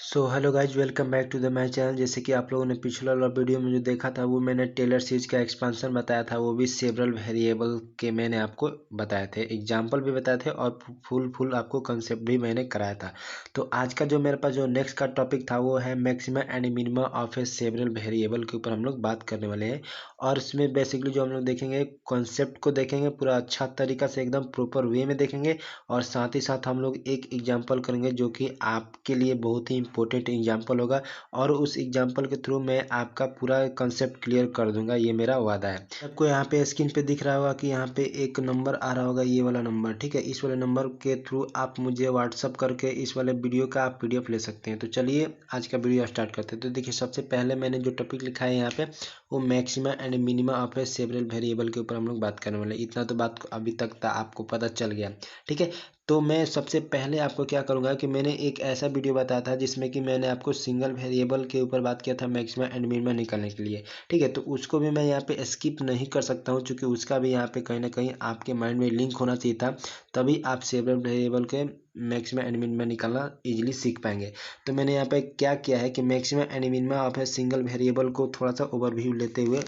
So hello guys, welcome back to the my channel. जैसे कि आप लोगों ने पिछला वाला वीडियो में जो देखा था वो मैंने टेलर सीरीज का एक्सपांशन बताया था, वो भी सेवरल वेरिएबल के मैंने आपको बताए थे, एग्जांपल भी बताए थे और फुल आपको कंसेप्ट भी मैंने कराया था। तो आज का जो मेरे पास जो नेक्स्ट का टॉपिक था वो है maxima and minima of A several variable के ऊपर हम लोग बात करने वाले हैं। और इसमें बेसिकली जो हम लोग देखेंगे कॉन्सेप्ट को देखेंगे पूरा अच्छा तरीका से, एकदम प्रॉपर वे में देखेंगे। और साथ ही साथ हम लोग एक एग्जाम्पल करेंगे जो कि आपके लिए बहुत ही इंपॉर्टेंट एग्जाम्पल होगा, और उस एग्जाम्पल के थ्रू मैं आपका पूरा कंसेप्ट क्लियर कर दूंगा, ये मेरा वादा है। आपको यहाँ पे स्क्रीन पे दिख रहा होगा कि यहाँ पे एक नंबर आ रहा होगा, ये वाला नंबर, ठीक है। इस वाले नंबर के थ्रू आप मुझे व्हाट्सअप करके इस वाले वीडियो का आप पीडीएफ ले सकते हैं। तो चलिए आज का वीडियो स्टार्ट करते हैं। तो देखिए, सबसे पहले मैंने जो टॉपिक लिखा है यहाँ पे वो maxima and minima of A several variable के ऊपर हम लोग बात करने वाले। इतना तो बात अभी तक आपको पता चल गया, ठीक है। तो मैं सबसे पहले आपको क्या करूंगा कि मैंने एक ऐसा वीडियो बताया था जिसमें कि मैंने आपको सिंगल वेरिएबल के ऊपर बात किया था मैक्सिमा एंड मिनिमा निकालने के लिए, ठीक है। तो उसको भी मैं यहाँ पे स्किप नहीं कर सकता हूँ, क्योंकि उसका भी यहाँ पे कहीं ना कहीं आपके माइंड में लिंक होना चाहिए था, तभी आप सेवरल वेरिएबल के मैक्सिमा एंड मिनिमा निकालना इजीली सीख पाएंगे। तो मैंने यहाँ पे क्या किया है कि maxima and minima of a single variable को थोड़ा सा ओवरव्यू लेते हुए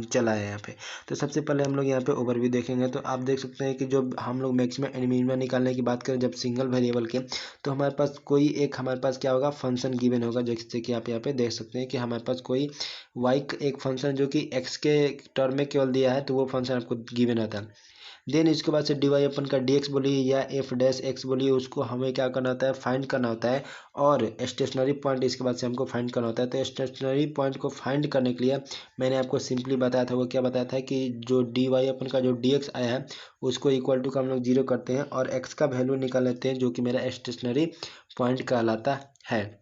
चला है यहाँ पे। तो सबसे पहले हम लोग यहाँ पे ओवरव्यू देखेंगे। तो आप देख सकते हैं कि जब हम लोग मैक्सिमा एंड मिनिमा निकालने की बात करें जब सिंगल वेरिएबल के, तो हमारे पास कोई एक हमारे पास क्या होगा, फंक्शन गिवन होगा। जैसे कि आप यहाँ पे देख सकते हैं कि हमारे पास कोई वाई एक फंक्शन जो कि एक्स के टर्म में केवल दिया है, तो वो फंक्शन आपको गिवन आता है। देन इसके बाद से डी वाई अपन का डी एक्स बोलिए या एफ डैश एक्स बोलिए, उसको हमें क्या करना होता है, फाइंड करना होता है। और स्टेशनरी पॉइंट इसके बाद से हमको फाइंड करना होता है। तो स्टेशनरी पॉइंट को फाइंड करने के लिए मैंने आपको सिंपली बताया था, वो क्या बताया था कि जो डी वाई अपन का जो डी एक्स आया है उसको इक्वल टू का हम लोग जीरो करते हैं और एक्स का वैल्यू निकाल लेते हैं, जो कि मेरा स्टेशनरी पॉइंट कहलाता है,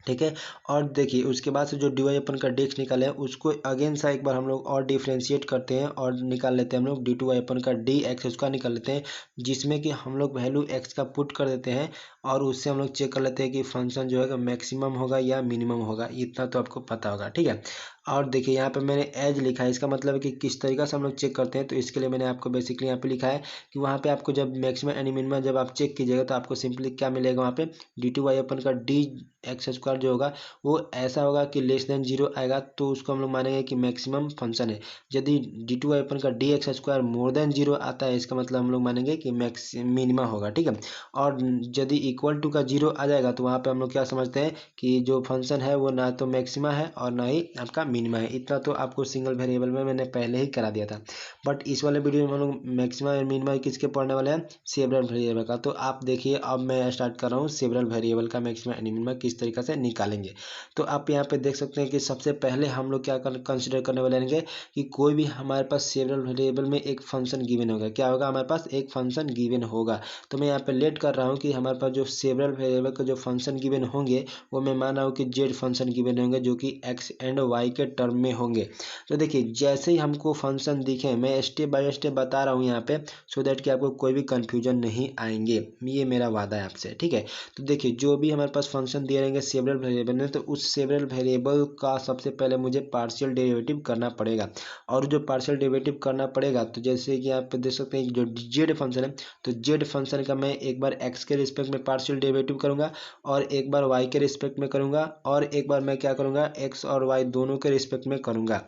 ठीक है। और देखिए उसके बाद से जो डी वाई अपन का डेक्स निकाले हैं उसको अगेन सा एक बार हम लोग और डिफ्रेंशिएट करते हैं और निकाल लेते हैं हम लोग डी टू वाई अपन का डी एक्स, उसका निकाल लेते हैं, जिसमें कि हम लोग वैल्यू एक्स का पुट कर देते हैं और उससे हम लोग चेक कर लेते हैं कि फंक्शन जो है मैक्सिमम होगा या मिनिमम होगा। इतना तो आपको पता होगा, ठीक है। और देखिए यहाँ पे मैंने एज लिखा है, इसका मतलब है कि किस तरीका से हम लोग चेक करते हैं। तो इसके लिए मैंने आपको बेसिकली यहाँ पे लिखा है कि वहाँ पे आपको जब मैक्सिमम एंड मिनिमम जब आप चेक कीजिएगा तो आपको सिंपली क्या मिलेगा, वहाँ पे डी टू वाई अपन का डी एक्स स्क्वायर जो होगा वो ऐसा होगा कि लेस देन जीरो आएगा, तो उसको हम लोग मानेंगे कि मैक्सिमम फंक्शन है। यदि डी टू वाई अपन का D x square more than zero आता है, इसका मतलब हम लोग मानेंगे कि मैक्स मिनिमा होगा, ठीक है। और यदि इक्वल टू का जीरो आ जाएगा तो वहाँ पे हम लोग क्या समझते हैं कि जो फंक्शन है वो ना तो मैक्सिमा है और ना ही आपका मिनिमा है। इतना तो आपको सिंगल वेरिएबल में मैंने पहले ही करा दिया था। बट इस वाले वीडियो में हम लोग मैक्सिमा और मिनिमा किसके पढ़ने वाले हैं, सेवरल वेरिएबल का। तो आप देखिए अब मैं स्टार्ट कर रहा हूँ सेवरल वेरिएबल का मैक्सिमा और मिनिमा किस तरीके से निकालेंगे। तो आप यहाँ पे देख सकते हैं कि सबसे पहले हम लोग क्या कंसिडर करने वाले हैं कि कोई भी हमारे पास सेवरल वेरिएबल में एक फंक्शन गिवन होगा। क्या होगा, हमारे पास एक फंक्शन गिवन होगा। तो मैं यहाँ पे लेट कर रहा हूँ कि हमारे पास जो सेवरल वेरिएबल का जो फंक्शन गिवन होंगे वो मैं मान रहा हूँ कि जेड फंक्शन गिवन होंगे, जो कि एक्स एंड वाई के टर्म में होंगे। तो देखिए जैसे ही हमको फंक्शन दिखे, मैं स्टेप बाय स्टेप बता रहा हूँ यहाँ पे, सो दैट कि आपको कोई भी कंफ्यूजन नहीं आएंगे, ये मेरा वादा है आपसे, ठीक है। तो देखिए जो भी हमारे पास फंक्शन दिए रहेंगे सेवरल वेरिएबल में, तो उस सेवरल वेरिएबल का सबसे पहले मुझे पार्शियल डेरिवेटिव करना पड़ेगा। और जो पार्शियल डेरिवेटिव करना पड़ेगा, तो जैसे कि आप देख सकते हैं जो जेड फंक्शन है, तो जेड फंक्शन का मैं एक बार एक्स के रिस्पेक्ट में पार्शियल डेरिवेटिव करूंगा और एक बार वाई के रिस्पेक्ट में करूंगा और एक बार मैं क्या करूंगा, एक्स और वाई दोनों के रिस्पेक्ट में करूंगा।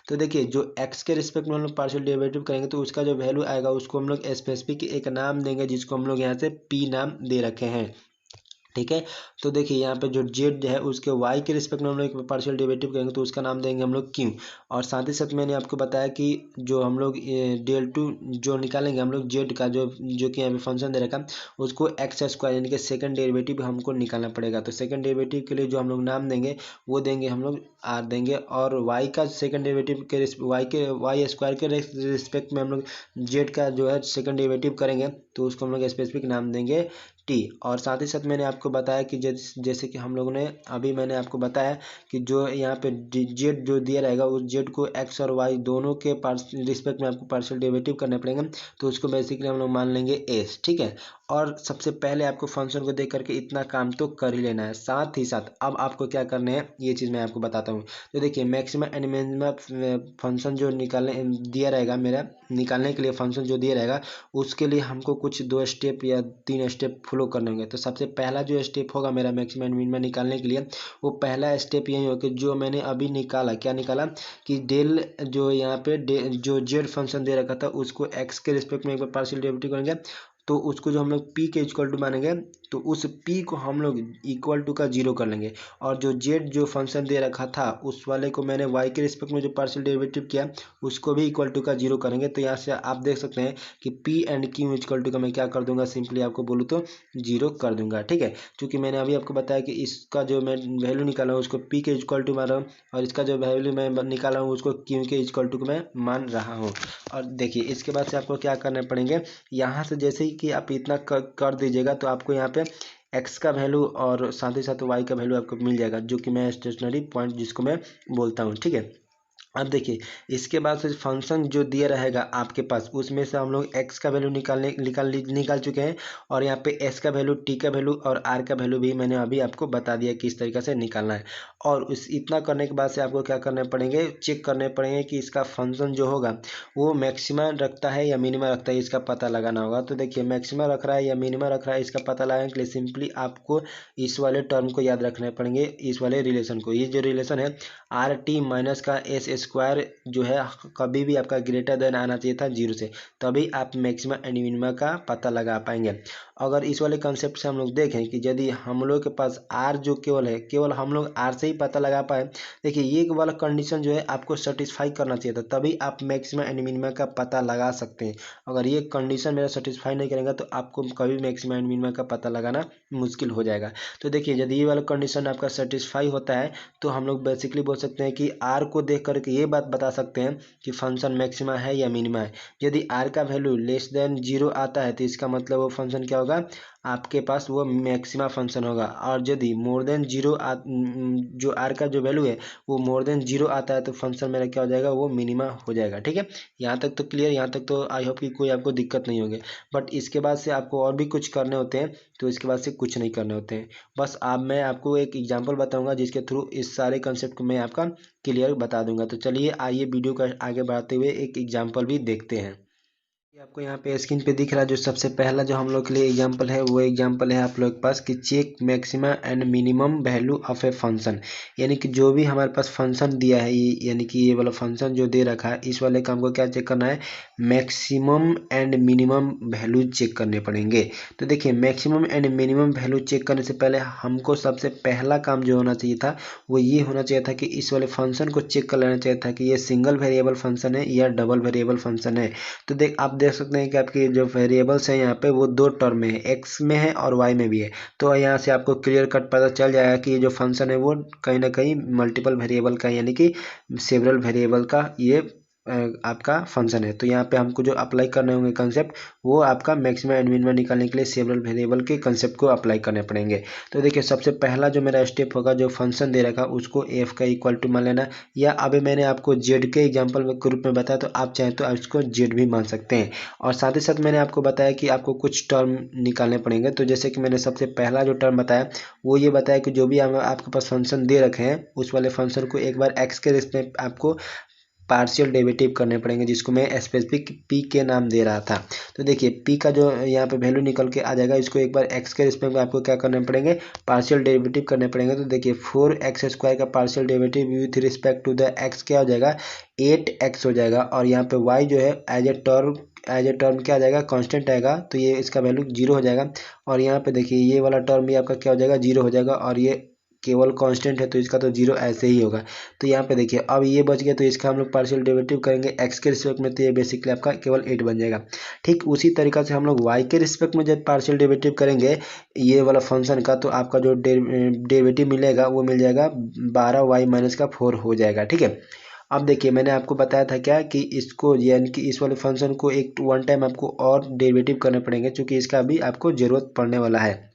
तो देखिए जो x के रिस्पेक्ट में हम लोग पार्शियल डेरिवेटिव करेंगे तो उसका जो वैल्यू आएगा उसको हम लोग स्पेसिफिक एक नाम देंगे, जिसको हम लोग यहाँ से p नाम दे रखे हैं, ठीक है। तो देखिए यहाँ पे जो जेड है उसके वाई के रिस्पेक्ट में हम लोग पार्शियल डेरिवेटिव करेंगे तो उसका नाम देंगे हम लोग क्यू। और साथ ही साथ मैंने आपको बताया कि जो हम लोग डेल टू जो निकालेंगे हम लोग जेड का जो कि यहाँ पे फंक्शन दे रखा, उसको एक्स स्क्वायर यानी कि सेकंड डेरिवेटिव हमको निकालना पड़ेगा। तो सेकंड डेरिवेटिव के लिए जो हम लोग नाम देंगे वो देंगे हम लोग आर देंगे, और वाई का सेकंड डेरिवेटिव के वाई स्क्वायर के रिस्पेक्ट में हम लोग जेड का जो है सेकंड डेरिवेटिव करेंगे तो उसको हम लोग स्पेसिफिक नाम देंगे टी। और साथ ही साथ मैंने आपको बताया कि जैसे कि हम लोगों ने अभी मैंने आपको बताया कि जो यहाँ पे जेड जो दिया रहेगा उस जेड को एक्स और वाई दोनों के रिस्पेक्ट में आपको पार्शियल डेरिवेटिव करने पड़ेंगे, तो उसको बेसिकली हम लोग मान लेंगे एस, ठीक है। और सबसे पहले आपको फंक्शन को देख करके इतना काम तो कर ही लेना है। साथ ही साथ अब आपको क्या करना है ये चीज़ मैं आपको बताता हूँ। तो देखिए मैक्सिमम एंड मिनिमम फंक्शन जो निकालने दिया रहेगा, मेरा निकालने के लिए फंक्शन जो दिया रहेगा उसके लिए हमको कुछ 2 स्टेप या 3 स्टेप फ्लो करने होंगे। तो सबसे पहला जो स्टेप होगा मेरा मैक्सिमम एंड मिनिमम निकालने के लिए, वो पहला स्टेप यही होगा कि जो मैंने अभी निकाला, क्या निकाला कि डेल जो यहाँ पे जो जेड फंक्शन दे रखा था उसको एक्स के रिस्पेक्ट में एक बार पार्शियल डेरिवेटिव करेंगे, तो उसको जो हम लोग पी के इक्वल टू मानेंगे, तो उस पी को हम लोग इक्वल टू का जीरो कर लेंगे। और जो जेड जो फंक्शन दे रखा था उस वाले को मैंने वाई के रिस्पेक्ट में जो पार्शियल डेरिवेटिव किया उसको भी इक्वल टू का जीरो करेंगे। तो यहाँ से आप देख सकते हैं कि P and Q equal to का मैं क्या कर दूंगा, सिंपली आपको बोलूँ तो जीरो कर दूंगा। ठीक है, क्योंकि मैंने अभी आपको बताया कि इसका जो मैं वैल्यू निकाला हूँ उसको पी के इक्वल टू मान रहा हूँ, और इसका जो वैल्यू मैं निकाला हूँ उसको क्यू के इक्वल टू मैं मान रहा हूँ। और देखिए इसके बाद से आपको क्या करने पड़ेंगे, यहाँ से जैसे ही कि आप इतना कर दीजिएगा तो आपको यहाँ पे एक्स का वैल्यू और साथ ही साथ वाई का वैल्यू आपको मिल जाएगा, जो कि मैं स्टेशनरी पॉइंट जिसको मैं बोलता हूँ। ठीक है, अब देखिए इसके बाद से फंक्शन जो दिया रहेगा आपके पास उसमें से हम लोग x का वैल्यू निकाल चुके हैं, और यहाँ पे s का वैल्यू, t का वैल्यू और r का वैल्यू भी मैंने अभी आपको बता दिया किस तरीके से निकालना है। और उस इतना करने के बाद से आपको क्या करने पड़ेंगे, चेक करने पड़ेंगे कि इसका फंक्शन जो होगा वो मैक्सिमा रखता है या मिनिमा रखता है, इसका पता लगाना होगा। तो देखिए मैक्सिमा रख रहा है या मिनिमा रख रहा है, इसका पता लगाने के लिए सिंपली आपको इस वाले टर्म को याद रखने पड़ेंगे, इस वाले रिलेशन को। ये जो रिलेशन है आर टी माइनस का एस स्क्वायर जो है कभी भी आपका ग्रेटर देन आना चाहिए था जीरो से, तभी आप मैक्सिमा एंड मिनिमा का पता लगा पाएंगे। अगर इस वाले कंसेप्ट से हम लोग देखें कि यदि हम लोग के पास आर जो केवल है, केवल हम लोग आर से ही पता लगा पाए, देखिए ये वाला कंडीशन जो है आपको सेटिस्फाई करना चाहिए था, तभी आप मैक्सिमा एंड मिनिमा का पता लगा सकते हैं। अगर ये कंडीशन मेरा सेटिस्फाई नहीं करेगा तो आपको कभी मैक्सिमा एंड मिनिमा का पता लगाना मुश्किल हो जाएगा। तो देखिए यदि ये वाला कंडीशन आपका सेटिस्फाई होता है तो हम लोग बेसिकली बोल सकते हैं कि आर को देख करके ये बात बता सकते हैं कि फंक्शन मैक्सिमा है या मिनिमा है। यदि आर का वैल्यू लेस देन जीरो आता है तो इसका मतलब वो फंक्शन क्या होगा, आपके पास वो मैक्सिमा फंक्शन होगा। और यदि मोर देन जीरो जो आर का जो वैल्यू है वो मोर देन जीरो आता है तो फंक्शन मेरा क्या हो जाएगा, वो मिनिमा हो जाएगा। ठीक है, यहाँ तक तो क्लियर, यहाँ तक तो आई होप कि कोई आपको दिक्कत नहीं होगी। बट इसके बाद से आपको और भी कुछ करने होते हैं, तो इसके बाद से कुछ नहीं करने होते हैं। बस अब मैं आपको एक एग्जांपल बताऊंगा जिसके थ्रू इस सारे कंसेप्ट को मैं आपका क्लियर बता दूंगा। तो चलिए आइए वीडियो का आगे बढ़ाते हुए एक एग्जांपल भी देखते हैं। आपको यहाँ पे स्क्रीन पे दिख रहा है जो सबसे पहला जो हम लोग के लिए एग्जांपल है, वो एग्जांपल है आप लोग के पास कि check maxima and minimum value of a function. यानी कि जो भी हमारे पास फंक्शन दिया है यानी कि ये वाला फंक्शन जो दे रखा है, इस वाले काम को क्या चेक करना है, maximum and minimum value check करने पड़ेंगे। तो देखिए maximum and minimum value check करने से पहले हमको सबसे पहला काम जो होना चाहिए था वो ये होना चाहिए था कि इस वाले फंक्शन को चेक कर लेना चाहिए था कि ये सिंगल वेरिएबल फंक्शन है या डबल वेरिएबल फंक्शन है। तो आप देख सकते हैं कि आपके जो वेरिएबल्स हैं यहाँ पे वो दो टर्म में है, एक्स में है और वाई में भी है। तो यहाँ से आपको क्लियर कट पता चल जाएगा कि ये जो फंक्शन है वो कहीं ना कहीं मल्टीपल वेरिएबल का यानी कि सेवरल वेरिएबल का ये आपका फंक्शन है। तो यहाँ पे हमको जो अप्लाई करने होंगे कंसेप्ट, वो आपका मैक्सिमम एंड मिनिमम निकालने के लिए सेवरल वेरिएबल के कंसेप्ट को अप्लाई करने पड़ेंगे। तो देखिए सबसे पहला जो मेरा स्टेप होगा, जो फंक्शन दे रखा उसको एफ का इक्वल टू मान लेना, या अभी मैंने आपको जेड के एग्जाम्पल के रूप में बताया, तो आप चाहें तो इसको जेड भी मान सकते हैं। और साथ ही साथ मैंने आपको बताया कि आपको कुछ टर्म निकालने पड़ेंगे। तो जैसे कि मैंने सबसे पहला जो टर्म बताया वो ये बताया कि जो भी आपके पास फंक्शन दे रखे हैं उस वाले फंक्शन को एक बार एक्स के रिस्पेक्ट आपको पार्शियल डेरिवेटिव करने पड़ेंगे, जिसको मैं स्पेसिफिक पी के नाम दे रहा था। तो देखिए पी का जो यहाँ पे वैल्यू निकल के आ जाएगा, इसको एक बार एक्स के रिस्पेक्ट में आपको क्या करने पड़ेंगे, पार्शियल डेरिवेटिव करने पड़ेंगे। तो देखिए 4x² का partial derivative with respect to the X क्या हो जाएगा, 8x हो जाएगा। और यहाँ पे y जो है एज ए टर्म क्या आ जाएगा, कांस्टेंट आएगा, तो ये इसका वैल्यू जीरो हो जाएगा। और यहाँ पे देखिए ये वाला टर्म भी आपका क्या हो जाएगा, जीरो हो जाएगा, और ये केवल कांस्टेंट है तो इसका तो जीरो ऐसे ही होगा। तो यहाँ पे देखिए अब ये बच गया, तो इसका हम लोग पार्शियल डेरिवेटिव करेंगे एक्स के रिस्पेक्ट में, तो ये बेसिकली आपका केवल 8 बन जाएगा। ठीक उसी तरीका से हम लोग वाई के रिस्पेक्ट में जब पार्शियल डेरिवेटिव करेंगे ये वाला फंक्शन का, तो आपका जो डेरिवेटिव मिलेगा वो मिल जाएगा 12y-4 हो जाएगा। ठीक है, अब देखिए मैंने आपको बताया था क्या कि इसको यानी कि इस वाले फंक्शन को एक वन टाइम आपको और डेरिवेटिव करने पड़ेंगे, क्योंकि इसका भी आपको जरूरत पड़ने वाला है।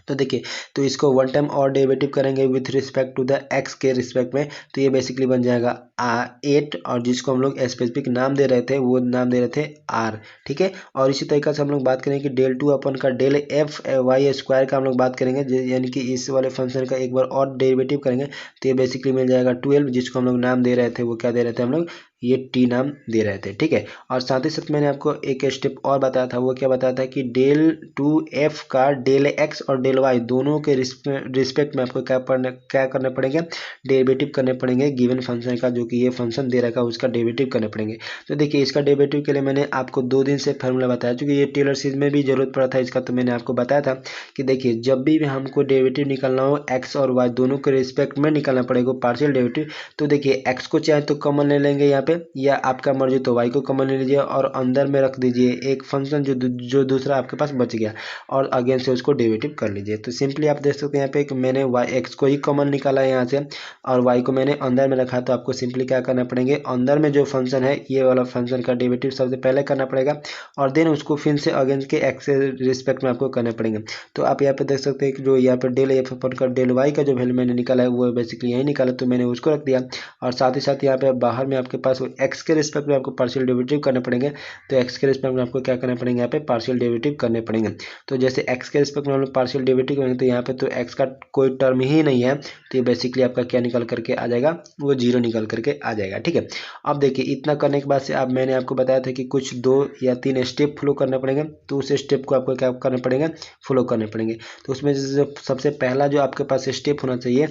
तो देखिए तो इसको वन टाइम और डेरिवेटिव करेंगे with respect to the X के रिस्पेक्ट में, तो ये बेसिकली बन जाएगा 8, और जिसको हम लोग स्पेसिफिक नाम दे रहे थे वो नाम दे रहे थे आर। ठीक है, और इसी तरीके से हम लोग बात करेंगे कि del 2 अपन का del f y² का हम लोग बात करेंगे, यानी कि इस वाले फंक्शन का एक बार और डेरिवेटिव करेंगे, तो ये बेसिकली मिल जाएगा 12, जिसको हम लोग नाम दे रहे थे वो क्या दे रहे थे हम लोग, ये टी नाम दे रहे थे, ठीक है। और साथ ही साथ मैंने आपको एक स्टेप और बताया था, वो क्या बताया था कि डेल टू एफ का डेल एक्स और डेल वाई दोनों के रिस्पेक्ट में आपको क्या करने पड़ेंगे, डेरिवेटिव करने पड़ेंगे गिवन फंक्शन का, जो कि ये फंक्शन दे रखा है उसका डेरिवेटिव करने पड़ेंगे। तो देखिए इसका डेरिवेटिव के लिए मैंने आपको 2 दिन से फार्मूला बताया, चूंकि ये टेलर सीरीज में भी जरूरत पड़ा था इसका, तो मैंने आपको बताया था कि देखिए जब भी हमको डेरिवेटिव निकालना हो एक्स और वाई दोनों के रिस्पेक्ट में निकालना पड़ेगा पार्शियल डेरिवेटिव। तो देखिए एक्स को चाहे तो कॉमन ले लेंगे यहाँ पे, या आपका मर्जी तो वाई को कॉमन ले लीजिए और अंदर में रख दीजिए एक फंक्शन जो दूसरा आपके पास बच गया, और अगेन से उसको डेरिवेटिव कर लीजिए। तो सिंपली आप देख सकते हैं यहाँ पे कि मैंने वाई एक्स को ही कॉमन निकाला है यहाँ से, और वाई को मैंने अंदर में रखा। तो आपको सिंपली क्या करना पड़ेंगे, अंदर में जो फंक्शन है ये वाला फंक्शन का डेरिवेटिव सबसे पहले करना पड़ेगा, और देन उसको फिर से अगेन के एक्स के रिस्पेक्ट में आपको करना पड़ेंगे। तो आप यहाँ पे देख सकते हैं कि जो यहाँ पे डेल एफ अपन का डेल वाई का जो वैल्यू मैंने निकाला है वो बेसिकली यही निकाला, तो मैंने उसको रख दिया। और साथ ही साथ यहाँ पे बाहर में आपके पास एक्स के रिस्पेक्ट में आपको पार्शियल डेरिवेटिव करने पड़ेंगे। तो एक्स के रिस्पेक्ट में आपको क्या करना पड़ेंगे, यहाँ पे पार्शियल डेरिवेटिव करने पड़ेंगे। तो जैसे एक्स के रिस्पेक्ट में हम लोग पार्शियल डेरिवेटिव करेंगे तो यहाँ पे तो एक्स का कोई टर्म ही नहीं है, तो ये बेसिकली आपका क्या निकल करके आ जाएगा, वो जीरो निकल करके आ जाएगा, ठीक है। अब देखिए इतना करने के बाद से अब मैंने आपको बताया था कि कुछ 2 या 3 स्टेप फॉलो करने पड़ेंगे, तो उस स्टेप को आपको क्या करने पड़ेंगे, फॉलो करने पड़ेंगे। तो उसमें सबसे पहला जो आपके पास स्टेप होना चाहिए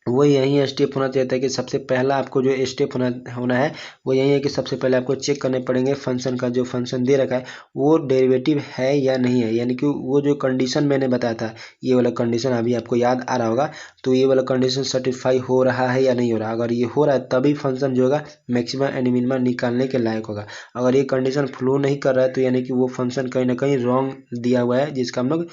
वो यही स्टेप होना चाहिए था कि सबसे पहला आपको जो स्टेप होना है वो यही है कि सबसे पहले आपको चेक करने पड़ेंगे फंक्शन का, जो फंक्शन दे रखा है वो डेरिवेटिव है या नहीं है, यानी कि वो जो कंडीशन मैंने बताया था ये वाला कंडीशन अभी आपको याद आ रहा होगा, तो ये वाला कंडीशन सेटिस्फाई हो रहा है या नहीं हो रहा। अगर ये हो रहा है तभी फंक्शन जो होगा मैक्सिमा एंड मिनिमा निकालने के लायक होगा। अगर ये कंडीशन फ्लो नहीं कर रहा है तो यानी कि वो फंक्शन कहीं ना कहीं रॉन्ग दिया हुआ है, जिसका हम लोग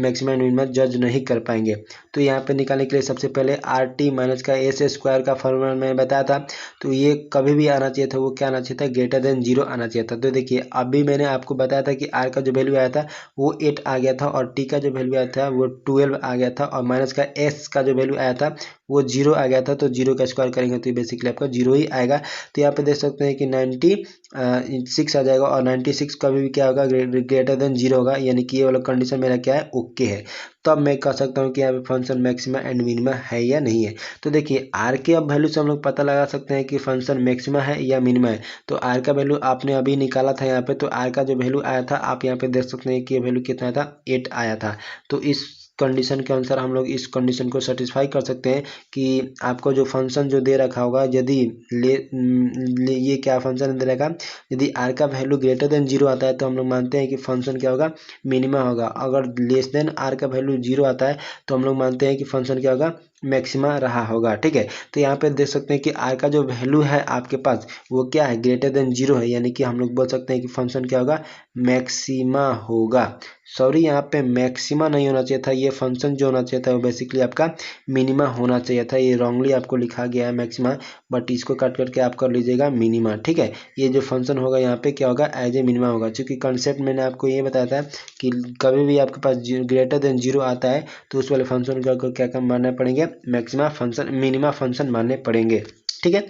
मैक्सिमा एंड मिनिमा जज नहीं कर पाएंगे। तो यहाँ पे निकालने के लिए सबसे पहले आर टी माइनस का एस स्क्वायर का फॉर्मूला मैंने बताया था, तो ये कभी भी आना चाहिए था, वो क्या आना चाहिए था, ग्रेटर देन 0 आना चाहिए था। तो देखिए अभी मैंने आपको बताया था कि आर का जो वैल्यू आया था वो 8 आ गया था, और टी का जो वैल्यू आया था वो 12 आ गया था, और माइनस का एस का जो वैल्यू आया था वो 0 आ गया था। तो 0 का स्क्वायर करेंगे तो बेसिकली आपका 0 ही आएगा। तो यहाँ पे देख सकते हैं कि 96 आ जाएगा, और 96 कभी भी क्या होगा, ग्रेटर देन 0 होगा, यानी कि ये वाला कंडीशन मेरा क्या है, ओके है। तब मैं कह सकता हूँ कि यहाँ पे फंक्शन मैक्सिमा एंड मिनिमा है या नहीं है। तो देखिए आर के अब वैल्यू से हम लोग पता लगा सकते हैं कि फंक्शन मैक्सिमा है या मिनिमा है। तो आर का वैल्यू आपने अभी निकाला था यहाँ पे, तो आर का जो वैल्यू आया था आप यहाँ पे देख सकते हैं कि ये वैल्यू कितना था, 8 आया था। तो इस कंडीशन के अनुसार हम लोग इस कंडीशन को सेटिस्फाई कर सकते हैं कि आपको जो फंक्शन जो दे रखा होगा, यदि ये क्या फंक्शन दे रखा, यदि आर का वैल्यू ग्रेटर देन 0 आता है तो हम लोग मानते हैं कि फंक्शन क्या होगा, मिनिमा होगा। अगर लेस देन आर का वैल्यू 0 आता है तो हम लोग मानते हैं कि फंक्शन क्या होगा, मैक्सिमा रहा होगा, ठीक है। तो यहाँ पे देख सकते हैं कि आर का जो वैल्यू है आपके पास वो क्या है, ग्रेटर देन 0 है, यानी कि हम लोग बोल सकते हैं कि फंक्शन क्या होगा, मैक्सिमा होगा। सॉरी यहाँ पे मैक्सिमा नहीं होना चाहिए था, ये फंक्शन जो होना चाहिए था वो बेसिकली आपका मिनिमा होना चाहिए था। ये रॉन्गली आपको लिखा गया है मैक्सिमा, बट इसको काट करके आप कर लीजिएगा मिनिमा, ठीक है। ये जो फंक्शन होगा यहाँ पे क्या होगा, एज ए मिनिमा होगा। क्योंकि कंसेप्ट मैंने आपको ये बताया था कि कभी भी आपके पास ग्रेटर देन 0 आता है तो उस वाले फंक्शन को क्या मानना पड़ेंगे, मैक्सिमा फंक्शन मिनिमा फंक्शन मानने पड़ेंगे, ठीक है।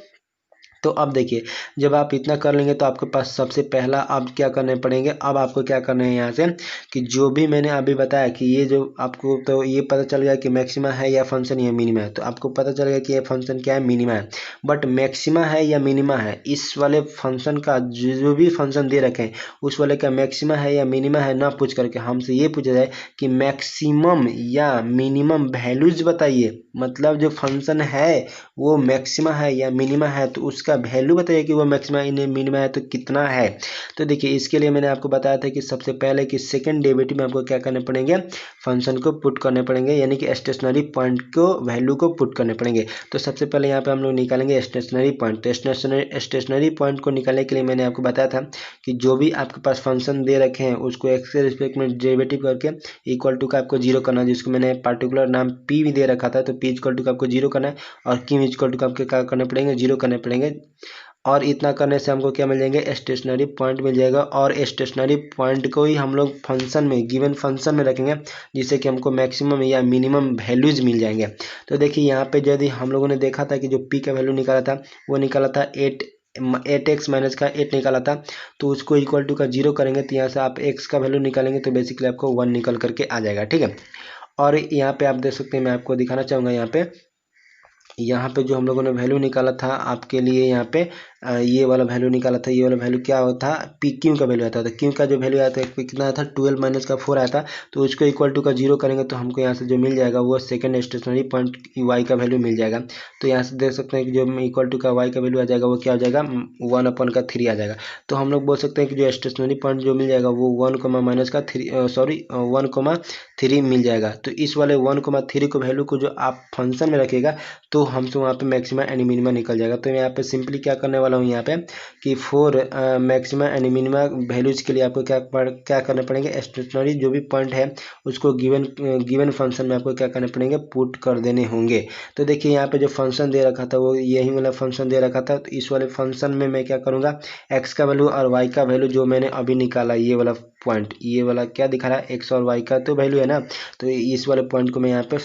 तो अब देखिए जब आप इतना कर लेंगे तो आपके पास सबसे पहला अब क्या करने पड़ेंगे, अब आपको क्या करना है यहाँ से कि जो भी मैंने अभी बताया कि ये जो आपको तो ये पता चल गया कि मैक्सिमा है या फंक्शन या मिनिमा है, तो आपको पता चल गया कि ये फंक्शन क्या है, मिनिमा है। बट मैक्सिमा है या मिनिमा है, इस वाले फंक्शन का जो भी फंक्शन दे रखे हैं उस वाले का मैक्सिमा है या मिनिमा है ना पूछ करके हमसे ये पूछा जाए कि मैक्सिमम या मिनिमम वैल्यूज बताइए, मतलब जो फंक्शन है वो मैक्सिमा है या मिनिमा है, तो उसका वैल्यू बताइए कि वो मैक्सिमा मिनिमा है तो कितना है। तो देखिए इसके लिए मैंने आपको बताया था कि सबसे पहले कि सेकंड डेरिवेटिव में आपको क्या करने पड़ेंगे, फंक्शन को पुट करने पड़ेंगे, यानी कि स्टेशनरी पॉइंट को वैल्यू को पुट करने पड़ेंगे। तो सबसे पहले यहाँ पे हम लोग निकालेंगे स्टेशनरी पॉइंट। तो स्टेशनरी पॉइंट को निकालने के लिए मैंने आपको बताया था कि जो भी आपके पास फंक्शन दे रखे हैं उसको एक्स के रिस्पेक्ट में डेरिवेटिव करके इक्वल टू का आपको 0 करना है, जिसको मैंने पार्टिकुलर नाम पी भी दे रखा था। तो पी इक्वल टू का आपको 0 करना है, और क्यू इक्वल टू का आपके क्या करने पड़ेंगे, 0 करने पड़ेंगे। और इतना करने से हमको क्या मिल जाएंगे, स्टेशनरी पॉइंट मिल जाएगा, और स्टेशनरी पॉइंट को ही हम लोग फंक्शन में गिवन फंक्शन में रखेंगे, जिससे कि हमको मैक्सिमम या मिनिमम वैल्यूज मिल जाएंगे। तो देखिए यहाँ पे यदि हम लोगों ने देखा था कि जो पी का वैल्यू निकाला था वो निकाला था 8x माइनस का 8 निकाला था, तो उसको इक्वल टू का 0 करेंगे तो यहाँ से आप x का वैल्यू निकालेंगे तो बेसिकली आपको 1 निकल करके आ जाएगा, ठीक है। और यहाँ पे आप देख सकते हैं, मैं आपको दिखाना चाहूँगा यहाँ पे यहाँ पे जो हम लोगों ने वैल्यू निकाला था आपके लिए, यहाँ पे ये वाला वैल्यू निकाला था। ये वाला वैल्यू क्या होता पी क्यू का वैल्यू आता था। क्यू का जो वैल्यू आया था कितना आया था 12 माइनस का 4 आया था। तो उसको इक्वल टू का 0 करेंगे तो हमको यहाँ से जो मिल जाएगा वो सेकंड स्टेशनरी पॉइंट वाई का वैल्यू मिल जाएगा। तो यहाँ से देख सकते हैं कि जो इक्वल टू का वाई का वैल्यू आ जाएगा वो क्या हो जाएगा 1/3 आ जाएगा। तो हम लोग बोल सकते हैं कि जो स्टेशनरी पॉइंट जो मिल जाएगा वो 1,-3 मिल जाएगा। तो इस वाले 1,3 को वैल्यू को जो आप फंक्शन में रखिएगा तो हमसे वहाँ पे मैक्सिमा एंड मिनिमा निकल जाएगा। तो यहाँ पे सिंपली क्या करने वाला हूँ यहाँ पे कि for maxima and minima values के लिए आपको क्या करना पड़ेंगे, स्टेशनरी जो भी पॉइंट है उसको गिवन फंक्शन में आपको क्या करने पड़ेंगे, पुट कर देने होंगे। तो देखिए यहाँ पे जो फंक्शन दे रखा था वो यही वाला फंक्शन दे रखा था। तो इस वाले फंक्शन में मैं क्या करूँगा, एक्स का वैल्यू और वाई का वैल्यू जो मैंने अभी निकाला, ये वाला पॉइंट, ये वाला क्या दिखा रहा है, एक्स और वाई का तो वैल्यू है ना। तो इस वाले पॉइंट को मैं यहाँ पे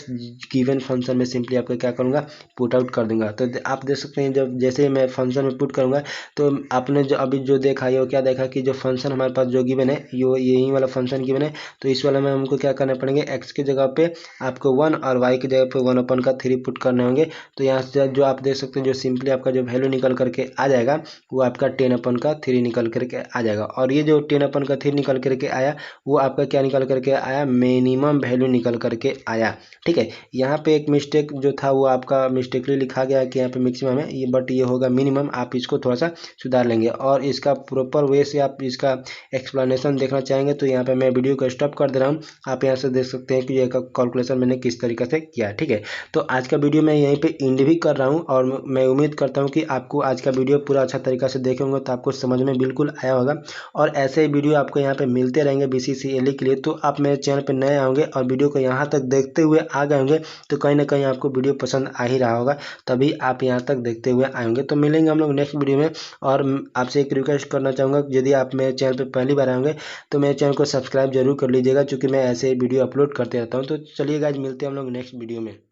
गिवन फंक्शन में सिंपली आपको क्या करूँगा, पुट आउट कर दूंगा। तो आप देख सकते हैं जब जैसे मैं फंक्शन में पुट करूँगा तो आपने जो अभी जो देखा ये क्या देखा कि जो फंक्शन हमारे पास जो गिवन है यो यही वाला फंक्शन गिवन है। तो इस वाला में हमको क्या करना पड़ेंगे, एक्स की जगह पे आपको 1 और वाई की जगह पे 1/3 पुट करने होंगे। तो यहाँ से जो आप देख सकते हैं जो सिंपली आपका जो वैल्यू निकल करके आ जाएगा वो आपका 10/3 निकल करके आ जाएगा। और ये जो 10/3 निकल करके आया वो आपका क्या निकल करके आया, मिनिमम वैल्यू निकल करके आया। ठीक है, यहाँ पे एक मिस्टेक जो था वो आपका मिस्टेकली लिखा गया कि यहाँ पे मैक्सिमम है ये, बट ये होगा मिनिमम। आप इसको थोड़ा सा सुधार लेंगे और इसका प्रॉपर वे से आप इसका एक्सप्लेनेशन देखना चाहेंगे तो यहाँ पे मैं वीडियो को स्टॉप कर दे रहा हूँ। आप यहाँ से देख सकते हैं कि ये कैलकुलेशन मैंने किस तरीके से किया। ठीक है, तो आज का वीडियो मैं यहीं पे एंड भी कर रहा हूँ और मैं उम्मीद करता हूँ कि आपको आज का वीडियो पूरा अच्छा तरीका से देखे होंगे तो आपको समझ में बिल्कुल आया होगा। और ऐसे ही वीडियो आपको यहाँ पे मिलते रहेंगे BCCLE के लिए। तो आप मेरे चैनल पर नए आओगे और वीडियो को यहाँ तक देखते हुए आ गए होंगे तो कहीं ना कहीं आपको वीडियो पसंद आ ही रहा होगा, तभी आप यहाँ तक देखते हुए आएंगे। तो मिलेंगे हम लोग नेक्स्ट वीडियो में। और आपसे एक रिक्वेस्ट करना चाहूँगा, यदि आप मेरे चैनल पर पहली बार आएंगे तो मेरे चैनल को सब्सक्राइब जरूर कर लीजिएगा, क्योंकि मैं ऐसे वीडियो अपलोड करते रहता हूँ। तो चलिए गाइज, मिलते हैं हम लोग नेक्स्ट वीडियो में।